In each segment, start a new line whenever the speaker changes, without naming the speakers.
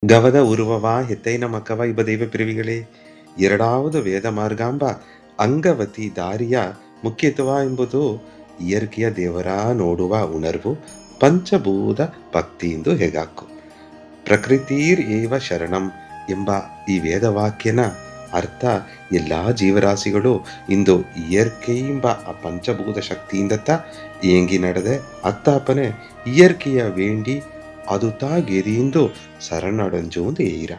ಗವದ ಉರುವವ ಹೆತ್ತೈನ ಮಕವ ಇಬ್ಬ ದೈವ ಪಿರಿವಿಗಳೇ ಎರಡಾವುದು ವೇದ ಮಾರ್ಗಾಂಬ ಅಂಗವತಿ ದಾರಿಯ ಮುಖ್ಯತ್ವ ಎಂಬುದು ಇಯರ್ಕಿಯ ದೇವರ ನೋಡುವ ಉಣರ್ವು ಪಂಚಭೂತ ಭಕ್ತಿಯಿಂದ ಹೆಗಾಕು ಪ್ರಕೃತಿರ್ ಏವ ಶರಣಂ ಎಂಬ ಈ ವೇದವಾಕ್ಯನ ಅರ್ಥ ಎಲ್ಲ ಜೀವರಾಶಿಗಳು ಇಂದು ಇಯರ್ಕೆಂಬ ಆ ಪಂಚಭೂತ ಶಕ್ತಿಯಿಂದತ್ತ ಏಂಗಿ ನಡೆದೆ ಅತ್ತಾಪನೆ ಇಯರ್ಕೆಯ ವೇಂಡಿ ಅದು ಗೆರಿಯಿಂದು ಶರಣಡಂಜುಂದು ಏರ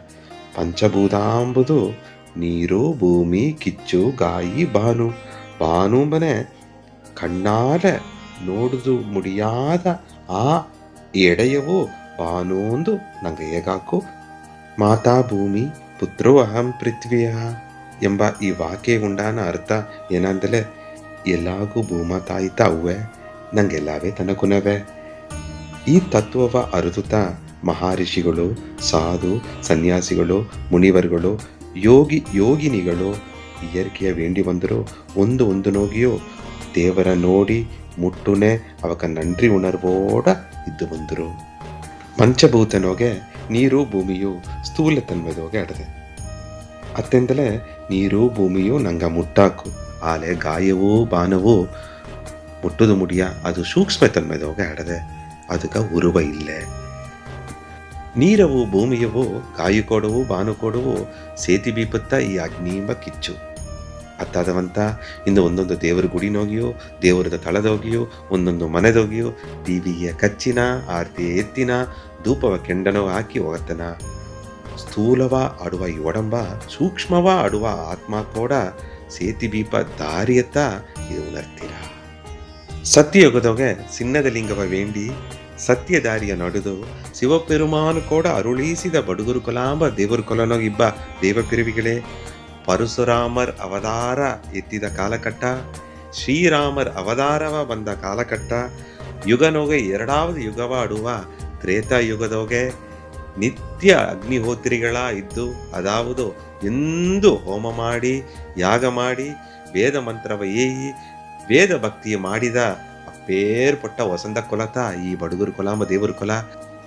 ಪಂಚಭೂತಾಂಬುದು ನೀರು ಭೂಮಿ ಕಿಚ್ಚು ಗಾಯಿ ಬಾನು ಬಾನುಂಬನೆ ಕಣ್ಣಾಲ ನೋಡುದು ಮುಡಿಯಾದ ಆ ಎಡೆಯವು ಬಾನೋಂದು ನಂಗೆ ಹೇಗಾಕು ಮಾತಾ ಭೂಮಿ ಪುತ್ರೋ ಅಹಂ ಪೃಥ್ವಿಯ ಎಂಬ ಈ ವಾಕ್ಯ ಉಂಡಾನ ಅರ್ಥ ಏನಂದಲೆ ಎಲ್ಲಾಗೂ ಭೂಮಾ ತಾಯಿ ತಾವುವೆ ನಂಗೆಲ್ಲವೇ ತನಕುನವೆ. ಈ ತತ್ವವ ಅರಿದುತ್ತ ಮಹರ್ಷಿಗಳು ಸಾಧು ಸನ್ಯಾಸಿಗಳು ಮುನಿವರ್ಗಳು ಯೋಗಿನಿಗಳು ಇಯರ್ಕೆಯ ವೇಂಡಿ ಬಂದರು ಒಂದು ನೋಗಿಯೋ ದೇವರ ನೋಡಿ ಮುಟ್ಟುನೆ ಅವಕ ನಂಡ್ರಿ ಉಣರ್ವೋಡ ಇದ್ದು ಬಂದರು. ಪಂಚಭೂತನೋಗೆ ನೀರು ಭೂಮಿಯು ಸ್ಥೂಲ ತನ್ಮದೋಗೆ ಅಡದೆ ಅತ್ತೆಂದಲೇ ನೀರು ಭೂಮಿಯು ನಂಗ ಮುಟ್ಟಾಕು ಆಲೆ ಗಾಯವೂ ಬಾನವು ಮುಟ್ಟುದು ಮುಡಿಯ ಅದು ಸೂಕ್ಷ್ಮ ತನ್ಮದೋಗೆ ಅಡದೆ ಅದಕ್ಕ ಉರುವ ಇಲ್ಲೇ ನೀರವು ಭೂಮಿಯವು ಗಾಯು ಕೊಡುವು ಬಾನು ಕೊಡುವು ಸೇತಿ ಬೀಪತ್ತ ಈ ಅಗ್ನಿಂಬ ಕಿಚ್ಚು ಅತ್ತಾದವಂತ ಇಂದು ಒಂದೊಂದು ದೇವರ ಗುಡಿನೋಗಿಯೋ ದೇವರದ ತಳದೋಗಿಯೋ ಒಂದೊಂದು ಮನೆದೋಗಿಯೋ ದಿವಿಯ ಕಚ್ಚಿನ ಆರ್ತಿಯ ಎತ್ತಿನ ಧೂಪವ ಕೆಂಡನೋ ಹಾಕಿ ಹೋಗತ್ತನ ಸ್ಥೂಲವ ಆಡುವ ಈ ಒಡಂಬ ಸೂಕ್ಷ್ಮವ ಆಡುವ ಆತ್ಮ ಕೂಡ ಸೇತಿ ಬೀಪ ದಾರಿಯತ್ತ ಇದು ಉಣರ್ತೀರ. ಸತ್ಯಯುಗದೊಗೆ ಸಿನ್ನದ ಲಿಂಗವ ವೇಂಡಿ ಸತ್ಯ ದಾರಿಯ ನಡೆದು ಶಿವಪೆರುಮಾನು ಕೂಡ ಅರುಳೀಸಿದ ಬಡುಗುರು ಕೊಲಾಂಬ ದೇವರು ಕೊಲನೋಗಿಬ್ಬ ದೇವಪಿರಿವಿಗಳೇ ಪರಶುರಾಮರ್ ಅವತಾರ ಎತ್ತಿದ ಕಾಲಕಟ್ಟ ಶ್ರೀರಾಮರ್ ಅವತಾರವ ಬಂದ ಕಾಲಕಟ್ಟ ಯುಗನೋಗೆ ಎರಡಾவது ಯುಗವ ಆಡುವ ತ್ರೇತಾಯುಗದೋಗೆ ನಿತ್ಯ ಅಗ್ನಿಹೋತ್ರಿಗಳ ಇದ್ದು ಅದಾವುದು ಎಂದು ಹೋಮ ಮಾಡಿ ಯಾಗ ಮಾಡಿ ವೇದ ಮಂತ್ರವ ಏಯಿ ವೇದ ಭಕ್ತಿಯ ಮಾಡಿದ ಅಪ್ಪೇರ್ಪಟ್ಟ ವಸಂತ ಕೊಲತ ಈ ಬಡುಗುರು ಕೊಲಾಂಬ ದೇವರು ಕೊಲ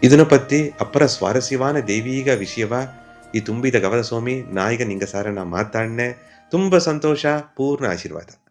ಇದನ್ನ ಪತ್ತಿ ಅಪ್ಪರ ಸ್ವಾರಸ್ಯವಾನ ದೈವೀಗ ವಿಷಯವ ಈ ತುಂಬಿದ ಗವದ ಸ್ವಾಮಿ ನಾಯಿಗ ನಿಂಗ ಸಾರ ನಾ ಮಾತಾಡ್ನೆ ತುಂಬ ಸಂತೋಷ ಪೂರ್ಣ ಆಶೀರ್ವಾದ.